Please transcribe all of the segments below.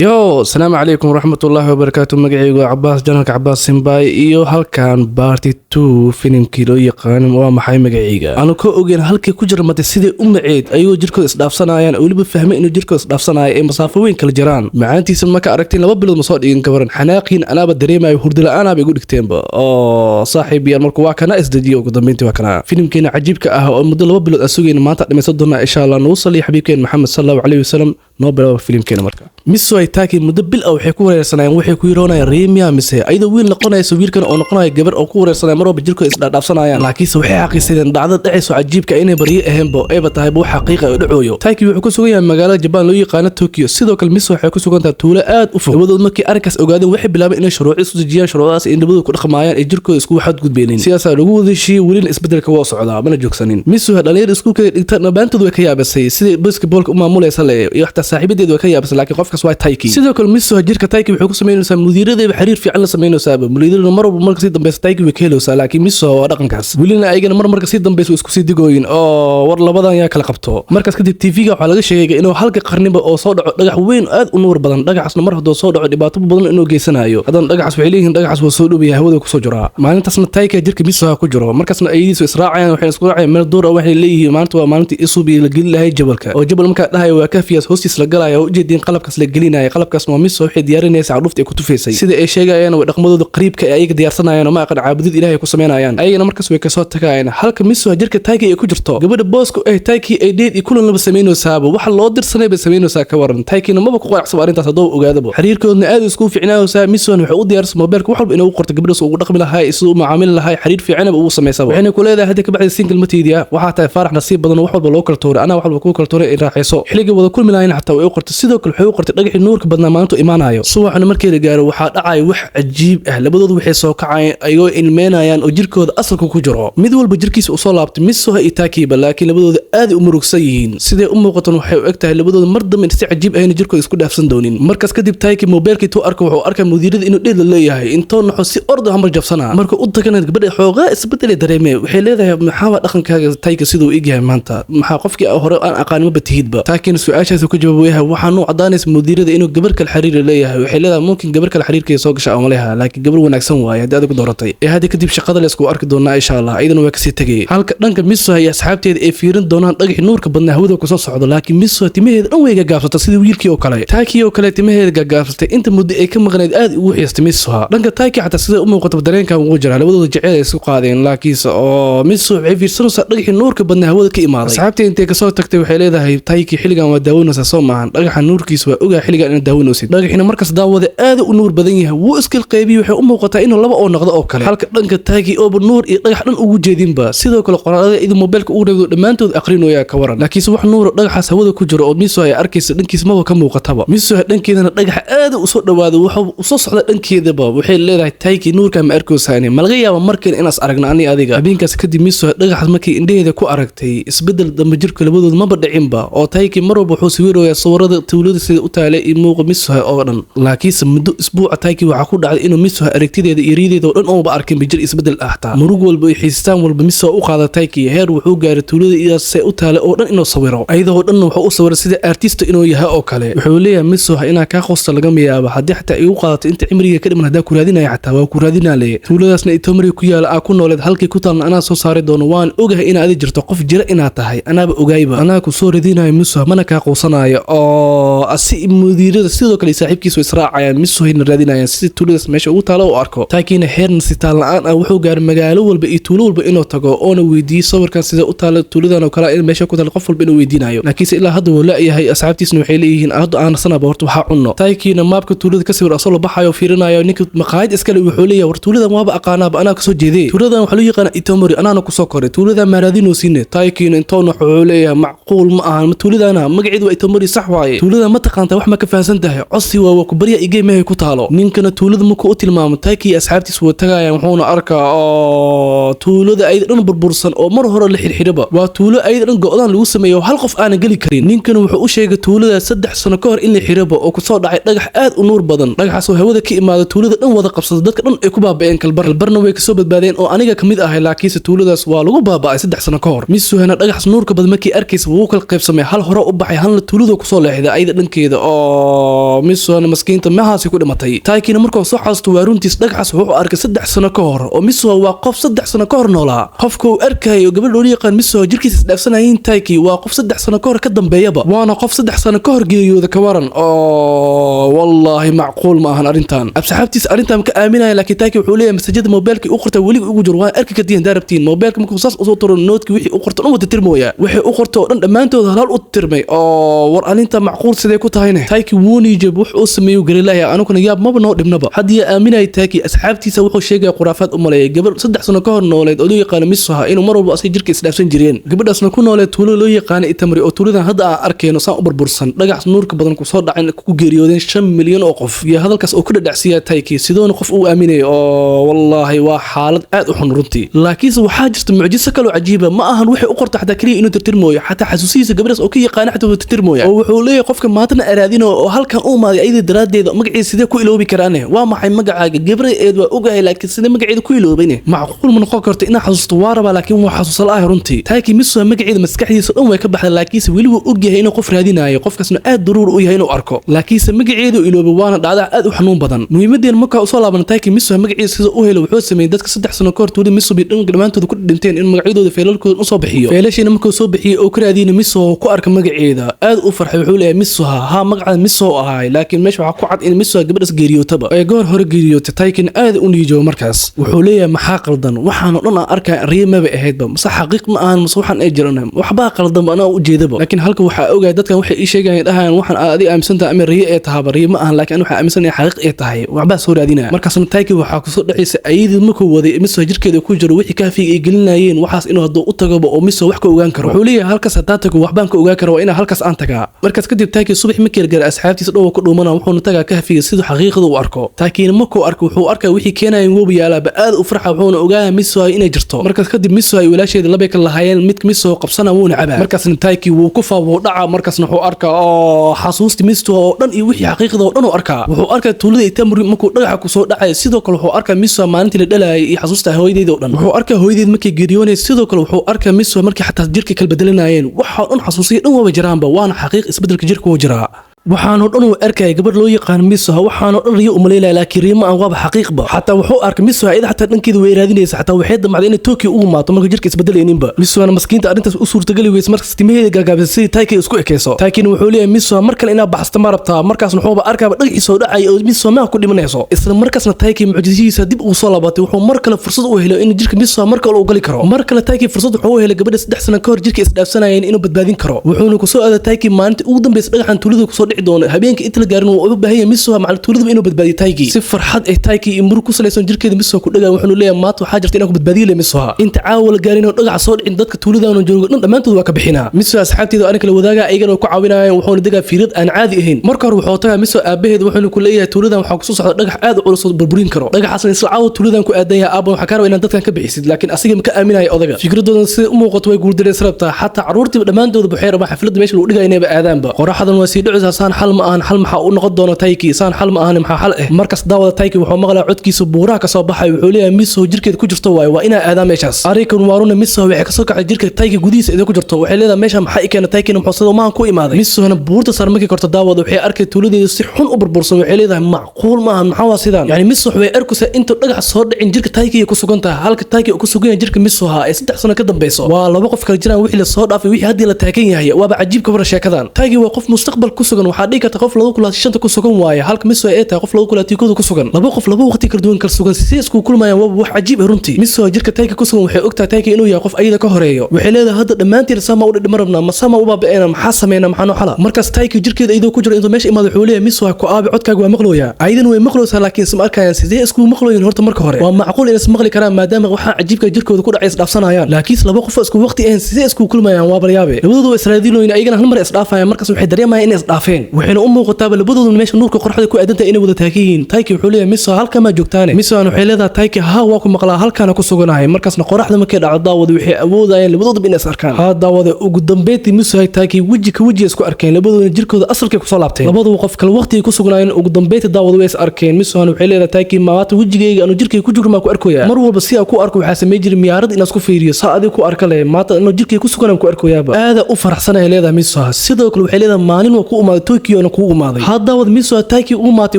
Yo, السلام عليكم ورحمة الله وبركاته. مقعيقو عباس جنرك عباس سنباي iyo halkan Party 2 filimkii loo yaqaan waa maxay magaciiga aanu ka ogeyn halkii ku jira mate sidii u maceed ayuu jirkooda isdhaafsanayaan oo waliba fahmay inuu jirkooda isdhaafsanayo ee masaafo weyn kala jiraan macaantiisa marka aragtiin laba bilood ma soo dhigin kabaran xanaaqin anaaba dareemayo hurdo la'aan ay igu dhigteenba oo saaxiibiyan markuu waa kana isdajiyo ugu dambeyntii waa kana filimkeena cajiibka ah oo muddo laba bilood asugeen maanta dhamaysan doona insha Allah noo saliyo xabiibkeen Maxamed sallallahu alayhi wasallam noo bilaabo filimkeena marka miso ay taaki muddo bil ah waxay ku wareersanayeen waxay ku yiroonayaan Remia mise ayada wiil noqonayso wiilkan oo noqonayo gabar oo ku wareersanay marba jirkooda isdhaafsanayaan laakiin waxay xaqiisadeen dhacdo dhacayso cajiibka inay bariye ahaanba ay tahay buu xaqiiqo oo dhacooyo taaki wuxuu ku sugan yahay magaalada Japan loo yaqaan Tokyo sidoo kale miso waxay ku sugan tahay tuulo aad u fog labadood markii arkaas ogaadeen waxay bilaabeen inay shuruuc isu dejiyaan shuruucdaas in labadu ku dhaqmayaan ee jirkooda isku waxad gudbeenin siyaasad lagu wadashii waliin isbedelka waa socdaa mana joogsanin miso dhalinyarada iskuulka dhigtana baantoodu way ka yaabasay sidii basketballka u maamulaysa iyo xataa saaxiibadeedu way ka yaabasay laakiin qofkaas waa taaki sidoo kale miso jirka taaki wuxuu ku sameynaysaa mudiiradeeda xiriir fiican la sameynaysaa mudiirada marba marka si dambaysa taaki way ka helaysaa laakiin miso waa dhaqankaas waliina ayagana marka si dambaysa isku sii digooyin oo war labadan yaa kala qabto markaas kadib TV-ga waxa laga sheegay inuu halka qarniba oo soo dhaco dhagax weyn aad u nuur badan dhagaxna mar haddoo soo dhaco dhibaato badan inuu geysanayo hadan dhagaxas waxay leeyihiin dhagaxas waa soo dhowyahay hawada ku soo jira maalintaasna taaki jirka miso ku jiro markaasna aydiisu israacayaan waxay isku raacayaan meel door waxay leeyihiin maanta waa maalintii isubi la gelin lahay jabalka oo jabal marka dhahayo waa kafiyaas hoostiis la galayo oo ujeedin qalabkaas la gelinayo qalabkaas waa miso waxay diyaarinaysaa cadufta ay ku tufaysay sida ay sheegayaan way dhaqmadooda qariibka ay ayaga diyaarsanayaan oo ma aqaan caabudid ilaahay ku sameynayaan ayagana markaas way ka soo tagayaan halka miso jirka taaki ay ku jirto gabadha booska ay taaki ay dheed iyo kulan laba sameynaysaa waxa loo dirsanay bay sameynaysaa ka waran taakina maba ku qanacsan arintaas hadoo ogaadaba xiriirkoodna aad isku fiicnaaysaa miso waxay u diyaarsan mobilka wax walba inuu u qorto gabadhaas ugu dhaqmi lahaa isoo macaamil lahaa xiriir fiican uu sameeyay waxayna ku leedahay hadda ka bacdi single matiidiya waxa tahay farax nasiib badan wax walba loo kala tooray ana wax walba ku kala tooray in raaxayso xiliga wada kulmi lahayn xataa way u qortay sidoo kale waxay u qortay dhagaxii nuurka badnaa maanta imaanayo subaxna markii la gaaro waxa dhacay wax cajiib ah labadoodu waxay soo kacayeen ayagoo ilmeenayaan oo jirkooda asalku ku jiro mid walba jirkiisa u soo laabtay miso iyo taakiba laakiin labadooda aad u murugsan yihiin sidee u muuqatan waxay u egtahay labadooda mar dambe si cajiib ah in jirkooda isku dhaafsan doonin markaas kadib taaki mobilkii tuu arko wuxuu arkay mudiirada inuu dheed la leeyahay intoo naxo si ordo hamar jabsana marka u tagana gabadha xoogaa isbedel dareemay waxay leedahay maxaa dhaqankaaga taaki sidoo u egyahay maanta maxaa qofkii hore aan aqaan ma batihidba taakin su'aashaas ku jawaabay waxaan u cadaanaysa mudiirada inuu gabar kale xiriir leeyahay waxay leedahay mumkin gabar kale xiriirkeeda soo gashay ama leeyahay laakiin gabar wanaagsan waaye hadii aad ku dooratay hadda kadib shaqada la isku arki doonaa insha Allah ayadana way ka sii tagay halka dhanka miso iyo asxaabteeda ay fiirin doonaan dhagax nuurka badnaa hawada ku soo socdo laakiin miso timaheeda dhan way gaabsata sidii wiilkii oo kale taaki oo kale timaheeda gaabsatay inta muddo ay ka maqnayd aad ugu xiistay miso dhanka taaki xataa sida u muuqato dareenka ugu jira labadooda jecel ay isku qaadeen laakiin oo miso waxay fiirsanaysaa dhagaxii nuurka badnaa hawada ka imaaday asxaabteeda intay ka soo tagtay waxay leedahay taaki xiligan waa daawanaysaa soo maahan dhagaxa nuurkiisa waa ogaa xiligan in daawanaysid dhagaxina markaas daawada aad u nuur badan yahay wuu iskil qeybiyo waxay u muuqataa inuu laba oo noqdo oo kale halka dhanka taagi oo nuur iyo dhagax dhan ugu jeedinba sidoo kale qoraalada idin mobilka ugu reebdo dhamaantood aqrinooya ka waran laakiin wax nuur dhagaxaas hawada ku jiro oo miso ay arkaysa dhankiisa ma ka muuqataba miso dhankeedana dhagax aad u soo dhawaado waxa uu soo socda dhankeedaba waxay leedahay taagi nuurka ma arkaysaani ma laga yaabo markii inaas aragna ani adiga habeenkaas kadib miso dhagaxaas markii indheeda ku aragtay isbedel dambe jirka labadood ma badhicinba oo taagi marwaba wuxuu sawiraya sawirada tuulada sida u taalay in muuqa miso oo dhan laakiin muddo isbuuc taagi waxa ku dhacday inuu miso aragtideeda iyo riideeda oo dhan oo ba arkin bijir isbedel ahtaa murug walba iyo xiistaan walba miso u qaaday taagi heer wuxuu gaaray tuulada iyo say u taalay oo dhan inuu sawiro ayadoo dhan wuxuu u sawiray sida artist inuu yahay oo kale wuxuu leeyahay miso inaa ka qosta laga miyaaba hadii xataa ay u qaadato inta cimriga ka dhiman hadaa ku raadinaya xataa waa ku raadinaalay tuuladaasna itomari ku yaala ku nooleed halkii ku taalna anaa soo saari doono waan ogahay in aad jirto qof jira inaad tahay anaaba ogaayba anaa ku soo radinayo miso mana ka qoosanayo oo asi mudiirada sidoo kale saaxiibkiisu israacayaan miso hina raadinayaan si tuuladaas meesha ugu taalo oo arko taakina heerna si taal la'aan ah wuxuu gaaray magaalo walba iyo tuulo walba inuu tago oo weydiiyo sawirkan sida u taalo tuuladan oo kale in meesha ku taalo qof walba inuu weydiinayo laakiin ilaa hadda wuu laayahay asxaabtiisna waxay leeyihiin aad aan sanaba horta waxa cunno taakina maabka tuulada ka sawir asoo baxayo fiirinayo ninka maqaayad iskale wuxuu leeyahay war tuuladan waaba aqaanaaba anaa ka soo jeeday tuuladan waxa loo yaqaan itomori anaana ku soo koray tuuladan maaraadino siine taakina intoona wuxuu leeyahay macquul ma ahan tuuladana magaceedu waa itomori sax waaye tuulada ma taqaanta wax ma ka fahansan tahay cosi waa ku bariya igeemahay ku taalo ninkana tuulada ma ku tilmaamo taaki asxaabtiis wada tagayaan wuxuuna arkaa oo tuulada ay dhan burbursan oo mar hore la xirxiraba waa tuulo ay dhan go'daan lagu sameeyo hal qof aan gali karin ninkana wuxuu u sheegay tuulada 3 sano ka hor in la xiraba oo ku soo dhacay dhagax aad u nuur badan dhagaxaas oo hawada ka imaado tuulada dhan wada qabsada dadka dhan ay ku baaba'een kalbarna way ka soo badbaadeen oo aniga kamid ahay laakiin tuuladaas waa lagu baaba'ay 3 sano ka hor miso hana dhagax nuurka badan markii arkaysa wuu kala qaybsamay hal hore u baxay halna tuulada kusoo leexday ayada dhankeeda oo Misuha maskiinta mahaasi ku dhimatay. Taikina markuu soo xasuusto waa runtiis dhagaxaas wuxuu arkay 3 sano ka hor oo Misuha waa qof 3 sano ka hor noolaa. Qofka uu arkayo gabadh loo yaqaan Misuha jirkiisa isdhaafsanayeen Taiki waa qof 3 sano ka hor ka dambeeyaba waana qof 3 sano ka hor geeriyooda ka waran oo wallahi macquul ma ahan arintan. Asxaabtiis arintan ka aaminaya laakiin Taiki wuxuu leeyahay masajada mobilka uu qortay wali ugu jiro waa arki ka diin daarabtiin mobilka markuu saas u soo tiro noodki wixii uu qortay wada tirmooya wixii uu qortay oo dhan dhamaantood hal u tirmay oo war arinta macquul sidee ku tahayne. Taiki wuuni jab wuxuu sameeyo galilaya anukuna yaab maba noo dhibnaba hadii aaminay Taiki asxaabtiisa wuxuu sheegay quraafaad u maleeyay gabadh 3 sano ka hor nooleed oo loo yaqaan Misuha inuu mar walba asay jirkiisa dhaafsan jireen. Gabadhaasna ku nooleed tuulo loo yaqaan Itamri oo tuuladan hadda aan arkeyno saan u burbursan dhagax nuurka badan ku soo dhacay ku geeriyoodeen 5 milyan oo qof iyo hadalkaas oo ku dhadhacsiya Taiki sidoona qof uu aaminay oo wallahi waa xaalad aad u xun runtii. Laakiin waxaa jirta mucjiso kale oo cajiib ah ma ahan wixii u qortay xataa kaliya inuu tirtirmooyo xataa xasuusiisa gabadhaas oo ka yaqaan xataa tirtirmooyo oo wuxuu leeyahay qofka maantana araadino oo halkan uu maaday ayda daraadeeda magaciisa sidee ku iloobi karaane waa maxay magacaaga gabadheed waa ogahay laakiin sidee magaceeda ku iloobayne macquul ma noqon karto inaa xasuusto waaraba laakiin waa xasuus la'aan runtii. Taiki Misuha magaceeda maskaxdiisa dhan way ka baxday laakiin weli wuu ogyahay inuu qof raadinayo qofkaasna aad daruur u yahay inuu arko laakiin magaceedu iloobo waana dhacda aad u xanuun badan. Muhiimadeen marka uu soo laaban Taiki Misuha magaciisa sida uu helo wuxuu sameeyay dadka 3 sano ka hor tuulada Misuha dhamaantood ku dhinteen in magacyadooda feelalkooda u soo bixiyo feelashina markuu soo bixiyay oo ka raadinay Misuha ku arka magaceeda aad u farxay wuxuu leeyahay Misuha ha magaca Misuha ahay laakiin meesha waxa ku cad in Misuha gabadhaas geeriyootaba ay goor hore geeriyootay. Taiki aad u niijo markaas wuxuu leeyahay maxaa qaldan waxaan oo dhan aan arkay riimaba ahaydba mase xaqiiq ma ahan mase waxaan ay jiraan waxba qaldan ana u jeedaba laakiin halka waxa ogaay dadkan waxay ii sheegayaan dhahaan waxaan aad aaminsantahay ama riyo ay tahay riyo ma ahan laakiin waxa aaminsanahay xaqiiq ay tahay waxba soo raadinaa. Markaasna Taiki waxa ku soo dhaceysay ayadii markuu waday Misuha jirkeeda ku jiro wixii kaafiga ay gelinayeen waxaas inuu hadoo u tago oo Misuha wax ka ogaan karo wuxuu leeyahay halkaas hadaa tago waxbaan ka ogaan karo waa ina halkaas aan tagaa. Markaas kadib Taiki subax ma keelgar asxaabtiisa dhow ku dhuumana wuxuu tagaa kaafiga sidoo xaqiiqada u arko. Taiki markuu arko wuxuu arkay wixii keenayeen woob yaalaaba aad u farxa wuxuuna ogaanay Misuha inay jirto. Markaas kadib Misuha ay walaasheeda laba ka lahaayeen mid Misuha qabsana wuuna cabaa markaasna Taiki wuu ku faabo dhaca markaasna wuxuu arkaa oo xasuusti Misuha oo dhan iyo wixii xaqiiqada oo dhan uu arkaa wuxuu arkaa tuulada Itamri markuu dhagaxa ku soo dhacay sidoo kale wuxuu arkaa Misuha maalintii la dhalayay iyo xasuusta hooyadeeda oo dhan wuxuu arkaa hooyadeed markii geeriyoonay sidoo kale wuxuu arkaa Misuha markii xataa jirka kala bedelanayeen waxa dhan xasuusiyo dhan waba jiraanba waana xaqiiq isbedelka jirka uu jiraa. waxaan oo dhan uu arkay gabadh loo yaqaan Misuha waxaan oo dhan riyo u maleelay laakiin riyo ma aan waaba xaqiiqba xataa wuxuu arkay Misuha iyada xataa dhankeeda way raadinaysa xataa waxay damacday in Tokyo uu maato markii jirka isbedelayninba. Misuha maskiinta arintaas u suurtagali weysay markaas timaheeda gaagaabisay sidii Taiki isku ekeyso. Taiki wuxuu leeyahay Misuha mar kale inaa baxsto ma rabtaa markaas wuxuu arkaaba dhagaxii soo dhacay oo Misuha ma ku dhimanayso isla markaasna Taiki mucjisiisa dib uu soo laabatay wuxuu mar kale fursad u helay in jirka Misuha mar kale uu gali karo. Mar kale Taiki fursad wuxuu helay gabadha 3 sano ka hor jirka isdhaafsanayeen inuu badbaadin karo wuxuuna ku soo aaday Taiki maalintii ugu dambeysay dhagaxan tuulada ku soo dhici doona habeenkii inta la gaarin uu u baahan yahay Misuha macal tuulada inuu badbaadiyo Taiki si farxad ay Taiki imur ku salaysan jirkeeda Misuha ku dhagaa wuxuu leeyahay maanta waxa jirta inuu ku badbaadiyo Misuha inta caawil gaarin oo dhagax soo dhicin dadka tuulada joogo dhan dhamaantood waa ka bixinaa. Misuha asxaabteedu aan kala wadaaga ayagana ku caawinayaan wuxuuna dagaa fiirad aan caadi ahayn. Marka hore wuxuu tagaa Misuha aabaheed wuxuuna ku leeyahay tuuladan waxa ku soo socda dhagax aad u culus oo burburin karo dhagaxaasna isla caawa tuuladan ku aadan yahay aabba waxa ka rabaa inaan dadkan ka bixisid laakiin asiga ma ka aaminayo odaga fikradoodan sida u muuqato way guuldareen sababta xataa caruurtii dhamaantood waxay rabaan xafladda meesha lagu dhigay inay aadaanba qoraxdan waa sii dhicisa saan xal ma ahan xal maxaa u noqon doona Taiki saan xal ma ahan maxaa xal markaas daawada Taiki wuxuu maqlaa codkiisa buuraha ka soo baxay wuxuu leeyahay Misuha jirkeeda ku jirto waa ina aadaan meeshaas arikan waaruna Misuha waxay ka soo kacay jirka Taiki gudihiisa idin ku jirto waxay leedahay meesha maxay keena Taiki muxuu soo ma ku imaaday Misuha buurta sar markii korto daawada waxay arkay tuuladeeda si xun u burbursan waxay leedahay macquul ma ahan maxaa waa sidaan yani Misuha way arkaysaa inta dhagax soo dhicin jirka Taiki ku sugan tahay halka Taiki ku sugan jirka Misuha ay 3 sano ka dambayso waa laba qof kala jiraan wixii la soo dhaafay wixii hadii la taagan yahay waaba cajiib ka war sheekadan Taiki waa qof mustaqbal ku sugan waxa dhigi karta qof 2025 ku sugan waaya halka Misuha ay tahay qof 2025 ku sugan laba qof laba waqti kala duwan kala sugan si isku kulmayaan waa wax cajiib runtii Misuha jirka Taiki ku sugan waxay ogtahay Taiki inuu yahay qof ayada ka horeeyo waxay leedahay hadda dhamaantiin sama u dhimar rabnaa ma sama u baabeena maxaa sameeyna maxaa xala markaas Taiki jirkeeda ayada ku jiro inta meesha imaado wuxuu leeyahay Misuha ku aabi codkaaga waa maqlooya aydan way maqloosaa laakiin isma arkayaan sidee isku maqlooyin horta marka hore waa macquul in isma maqli karaan maadaama waxa cajiibka jirkooda ku dhacay isdhaafsanayaan laakiin laba qof isku waqti aan sidee isku kulmayaan waa baryaabe labadoodu Israa'iiliyiin ayagana hal mar isdhaafayaan markaas waxay dareemayaan in isdhaafeen arkeen waxayna u muuqataaba labadooda meesha nuurka qorraxda ku aadanta inay wada taagan yihiin Taiki wuxuu leeyahay Miso halka ma joogtaane Miso waxay leedahay Taiki ha waa ku maqlaa halkaana ku suganahay markaasna qorraxda markay dhacdo daawada waxay awoodayeen labadooda inay is arkaan ha daawada ugu dambeyntii Miso ay Taiki waji ka waji isku arkeen labadooda jirkooda asalka ku soo laabteen labadooda qof kale waqti ku sugnaayeen ugu dambeyntii daawada way is arkeen Miso waxay leedahay Taiki maanta wajigayga anu jirkay ku jiro ma ku arkoyaa mar walba si aan ku arko waxa sameey jiray miyaarad in isku fiiriyo saadi ku arkale maanta anu jirkay ku sugan ku arkoyaaba aada u faraxsanahay leedahay Miso sidoo kale waxay leedahay maalin waa ku umaaday Tokyo ku umaaday hadda wad Miso Taiki u maatay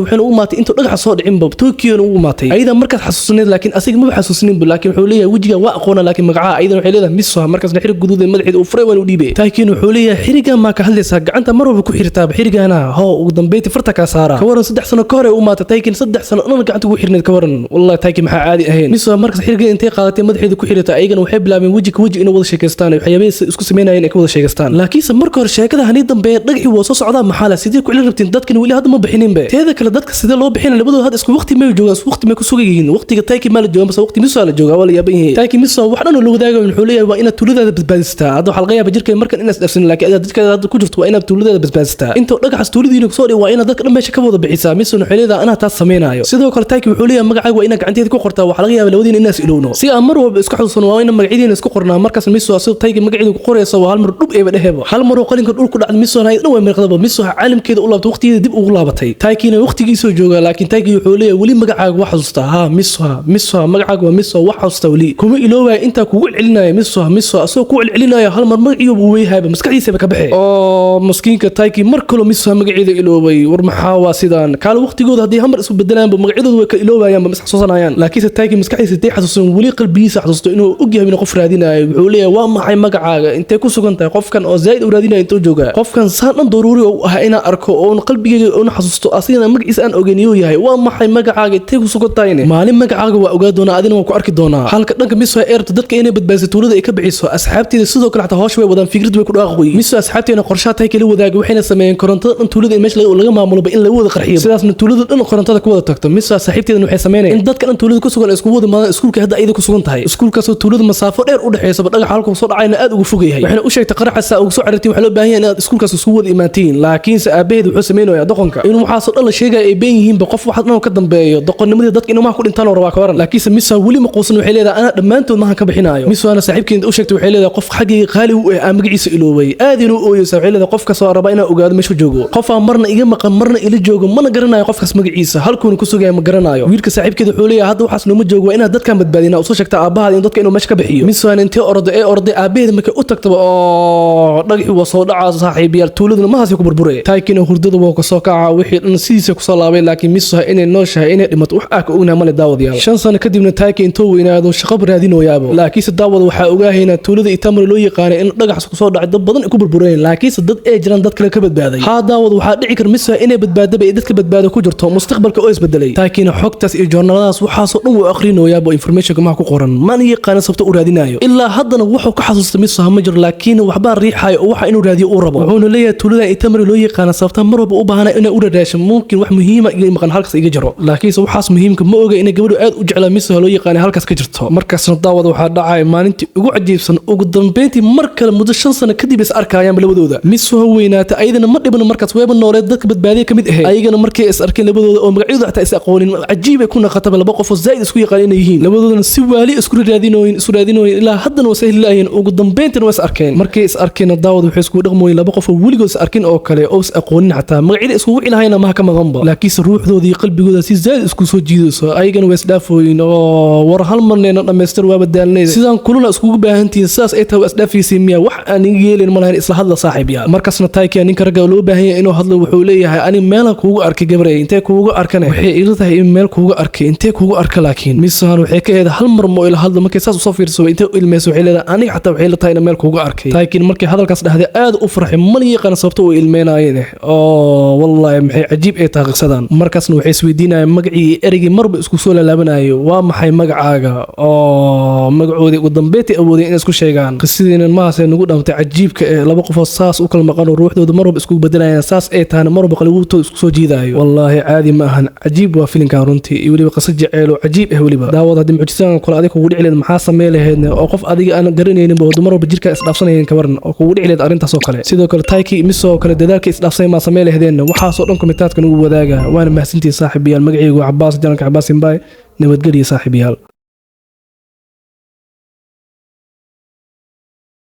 waxayna u maatay inta dhagax soo dhicin bab Tokyo u maatay ayda markaas xasuusneed laakiin asiga ma xasuusnin laakiin wuxuu leeyahay wajiga waa aqoona laakiin magaca ayda waxay leedahay Miso markaas xiriir guduud madaxeed u furay u dhiibay Taiki wuxuu leeyahay xiriga ma ka hadlaysa gacanta mar walba ku xirtaa xirigana ugu dambeeyay farta ka saara ka waran 3 sano ka hor u maatay Taiki 3 sano dhan gacanta ugu xirneed ka waran wallahi Taiki maxaa caadi ahayn Miso markaas xiriga intay qaadatay madaxeed ku xirtaa ayagana waxay bilaabeen waji ka waji inay wada sheekaystaan waxyaabay isku sameeyeen ay wada sheekaystaan laakiin marka hor sheekada hani dambe dhagaxi waa soo socdaa maxaa sidii ku ilin rabtiin dadkan wali hadda ma bixinin ba teeda kale dadka sidee loo bixin labadooda had isku waqti ma joogaan waqti ma ku sugayihiin waqtiga Taiki ma la joogaan bas waqti Miso la joogaa wala yaabay Taiki Miso wax dhan loo wadaago wuxuu leeyahay waa inaad tuuladaada badbaadistaa hadda waxa laga yaabaa jirkay markan inaad dhafsin laakiin dadka hadda ku jirto waa inaad tuuladaada badbaadistaa inta dhagax tuuladiina ku soo dhig waa inaad dadka dhan meesha ka wada bixisaa Miso wuxuu leeyahay ana taas sameeynaayo sidoo kale Taiki wuxuu leeyahay magacaaga waa inaad gacanteeda ku qortaa waxa laga yaabaa labadiina inaas ilowno si aan mar walba isku xasuusan waa inaad magaciideena isku qornaa markaas Miso asoo Taiki magaciisa ku qorayso waa hal mar dhub ee dhahebo hal mar oo qalinka dhulku dhacday Miso ay dhan way marqadaba Miso caalamkeeda u laabtay waqtigeeda dib ugu laabatay Taikina waqtigiisa jooga laakiin Taiki wuxuu leeyahay wali magacaaga wax xasuusta ha Miso magacaaga waa Miso wax xasuusta wali kuma iloobay inta kugu celcelinaya Miso asoo ku celcelinaya hal mar magaciiba uu weeyahayba maskaxdiisa ka baxay oo maskiinka Taiki mar kale Miso magaciisa iloobay war maxaa waa sidaan kala waqtigooda hadii hamar isku bedelaan magacidooda way ka iloobayaan ma xasuusanayaan laakiin Taiki maskaxdiisa tay xasuusan wali qalbigiisa xasuusto inuu og yahay in qof raadinayo wuxuu leeyahay waa maxay magacaaga intee ku sugan tahay qofkan oo zaid u raadinayo intuu jooga qofkan saan daruuri oo ah ina arko oo qalbigayga oo xasuusto asina magaciisa aan ogeeniyo yahay waa maxay magacaaga intee ku sugan tahay maalin magacaaga waa ogaa doona adina waa ku arki doonaa halka dhanka Miso eerto dadka inay badbaadiso tuulada ay ka bixiso asxaabteeda sidoo kale xataa hoosh way wadaan fikrad way ku dhaaqoy Miso asxaabteena qorshaha Taiki la wadaaga waxayna sameeyeen korontada dhan tuulada meesha laga maamulo in lagu wada qarxiyo sidaasna tuulada dhan korontada ku wada tagto Miso saaxiibteedana waxay sameeyeen in dadka dhan tuulada ku sugan isku wada maadaan iskuulka hadda ayda ku sugan tahay iskuulkaas oo tuulada masaafo dheer u dhaxayso dhagax halka soo dhacayna aad ugu fog yahay waxayna u sheegtay qaraxa ugu soo cirtay waxa loo baahan yahay inaad iskuulkaas isku wada imaatiin laakiin saabaheed wuxuu sameeyay doqonka inuu waxa soo dhan la sheegay ay been yihiin qof wax dhan ka dambeeyo doqonnimada dadka inuu ma ku dhintaan oo rabaa ka waran laakiin Miso wali ma quusan waxay leedahay ana dhamaantood ma ka bixinayo Miso ana saaxiibkeena u sheegtay waxay leedahay qof xaqiiqi qaali u ah magaciisa iloobay aad inuu ooyo waxay leedahay qof ka soo raba inuu ogaado meesha joogo qof aan marna iga maqan marna ila joogo mana garanayo qofkaas magaciisa halkuuna ku sugay ma garanayo wiilka saaxiibkeeda wuxuu leeyahay hadda waxaas loo joogo inaad dadkan badbaadina oo soo sheegta aabaha in dadka inuu meesha ka bixiyo Miso ana intee orday aabaheeda markay u tagtaba oo dhagaxi waa soo dhaca saaxiibayaal tuuladuna ma haasi ku burburay Taikina hurdada waa ka soo kaca wixii dhan sidiisa ku soo laabay laakiin Miso inay nooshahay inay dhimato wax ah ka ognahay male daawadayaal 5 sano kadibna Taiki intuu weynaado shaqo raadinooyaabo laakiin daawada waxa ogaahayna tuulada Itamar loo yaqaan in dhagax ku soo dhacay dad badan ku burbureen laakiin dad ay jiraan dad kale ka badbaaday ha daawada waxa dhici kar Miso inay badbaadaba ay dadka badbaado ku jirto mustaqbalka oo isbedelay Taikina xogtaas iyo joornaaladaas waxa soo dhan uu aqrinayaa information ma ku qoran man yaqaan sabta u raadinayo ilaa haddana wuxuu ka xasuusta Miso ma jiro laakiin waxba riixay oo waxa inuu raadiyo uu rabo wuxuu leeyahay tuulada Itamar loo yaqaan sabta mar walba u baahanay inay u raadasho mumkin wax muhiim ah in maqan halkaas iga jiro laakiin waxaas muhiimka ma oga inay gabadhu aad u jeclaa Miso loo yaqaan halkaas ka jirto markaasna daawada waxa dhacay maalintii ugu cajiibsan ugu dambeyntii mar kale muddo 5 sano kadib is arkayaan labadooda Miso weynaata ayadana ma dhibna markaas weeba nooleed dadka badbaadiye kamid ah ayagana markay is arkeen labadooda oo magacyadu xataa is aqoonin cajiib ay ku naqataba laba qof oo zaid isku yaqaan yihiin labadoodana si waali isku raadinooyin ilaa haddana waa sahlayeen ugu dambeyntii waa is arkeen markay is arkeen daawada waxay isku dhaqmooyin laba qof oo waligood is arkin oo kale oo is aqoonin xataa magacyada isku wixii lahayna ma ka maqanba laakiin ruuxdooda iyo qalbigooda si zaid isku soo jiidayso ayagana waa is dhaafooyin oo war hal marneena dhameystir waa badaalnay sidaan kuluna isku baahantiin saas ay tahay is dhaafaysi miya wax aan yeelin malayn isla hadla saaxiibiyaal markaasna Taiki ninka raga loo baahan yahay inuu hadlo wuxuu leeyahay ani meel kuugu arkay gabaray intee kuugu arkane waxay ila tahay in meel kuugu arkay intee kuugu arka laakiin Miso waxay ka heeday hal mar moo ila hadlo markay saas u soo fiirso intee ilmeeyso waxay leedahay aniga xataa waxay la tahay in meel kuugu arkay Taiki markay hadalkaas dhaxday aad u farxay man yaqaan sababta uu ilmeenayeen oo wallahi maxay cajiib ay taaqsadaan markaasna waxay isweydiinayaan magacii erigi marba isku soo laabanayo waa maxay magacaaga oo magacoodi ugu dambeeyay awoodeen in isku sheegaan qisideena ma haasay nagu dhaantay cajiibka ee laba qof oo saas u kala maqan ruuxdooda marba isku bedelayaan saas ay taana marba qalbigooda isku soo jiidayo wallahi caadi ma ahan cajiib waa filimkan runtii iyo waliba qasad jaceyl oo cajiib ah waliba daawada hadii mucjisaan kala adiga ugu dhicleed maxaa sameeyay lahayd oo qof adiga aan garanaynin baa marba jirka is dhaafsanayeen ka waran oo ugu dhicleed arintaas oo kale sidoo kale Taiki Miso kale dadaalka isdhaafsay ma samee lahaydeen waxaasoo dhan kommentaadka nagu wadaaga waana mahadsantihiin saaxiibayaal magacaygu Cabbaas Janal Cabbaas Simbaay nabadgelyo saaxiibayaal